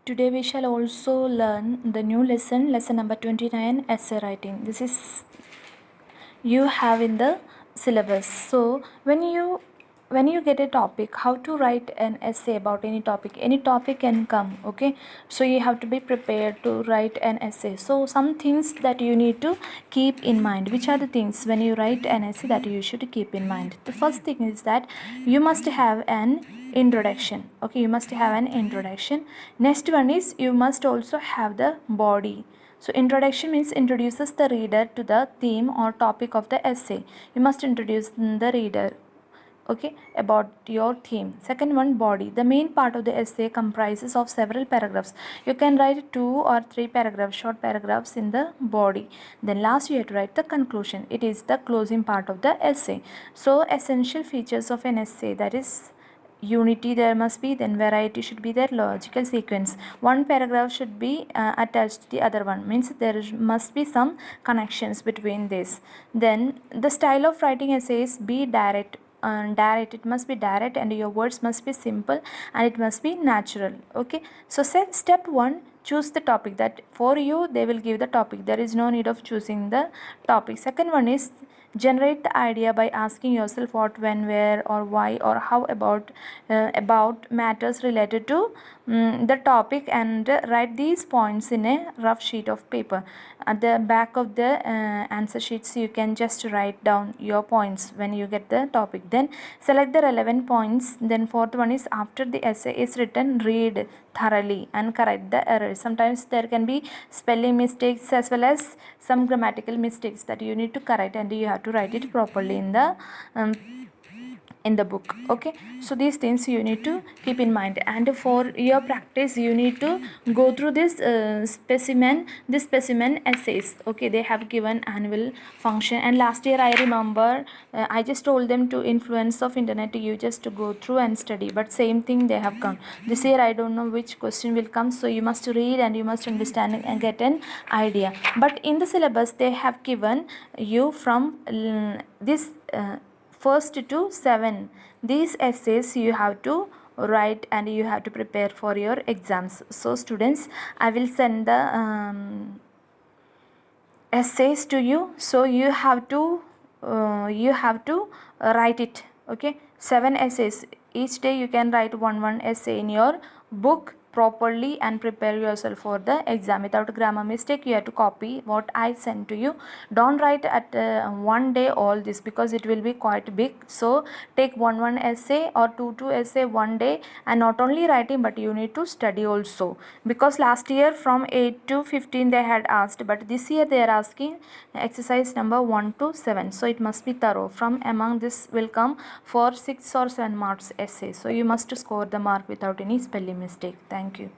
Today we shall also learn the new lesson number 29, essay writing. This is you have in the syllabus. So when you get a topic, how to write an essay about any topic can come, okay? So you have to be prepared to write an essay. So some things that you need to keep in mind. Which are the things when you write an essay that you should keep in mind? The first thing is that you must have an introduction. Okay, you must have an introduction. Next one is you must also have the body. So introduction means introduces the reader to the theme or topic of the essay. You must introduce the reader, okay, about your theme. Second one, body. The main part of the essay comprises of several paragraphs. You can write 2 or 3 paragraphs, short paragraphs in the body. Then last you have to write the conclusion. It is the closing part of the essay. So essential features of an essay, that is unity there must be, then variety should be there, logical sequence. One paragraph should be attached to the other one, means there must be some connections between this. Then the style of writing essays be direct. It must be direct, and your words must be simple, and it must be natural. Okay, so step 1, choose the topic. That for you they will give the topic, there is no need of choosing the topic. Second one is generate the idea by asking yourself what, when, where, or why, or how about matters related to the topic, and write these points in a rough sheet of paper. At the back of the answer sheets you can just write down your points when you get the topic. Then select the relevant points. Then fourth one is, after the essay is written, read thoroughly and correct the errors. Sometimes there can be spelling mistakes as well as some grammatical mistakes that you need to correct, and you have to write it properly um, in the book. Okay, so these things you need to keep in mind, and for your practice you need to go through this specimen essays. Okay, they have given annual function, and last year I remember I just told them to influence of internet, you just to go through and study, but same thing they have come. This year I don't know which question will come, so you must read and you must understand and get an idea. But in the syllabus they have given you from this first to 7, these essays you have to write and you have to prepare for your exams. So students, I will send the essays to you, so you have to write it. Okay, 7 essays each day. You can write one essay in your book properly and prepare yourself for the exam without grammar mistake. You have to copy what I sent to you. Don't write at one day all this, because it will be quite big. So take one essay or two essay one day, and not only writing but you need to study also, because last year from 8 to 15 they had asked, but this year they are asking exercise number 1 to 7. So it must be thorough. From among this will come for 6 or 7 marks essay, so you must score the mark without any spelling mistake. Thank you.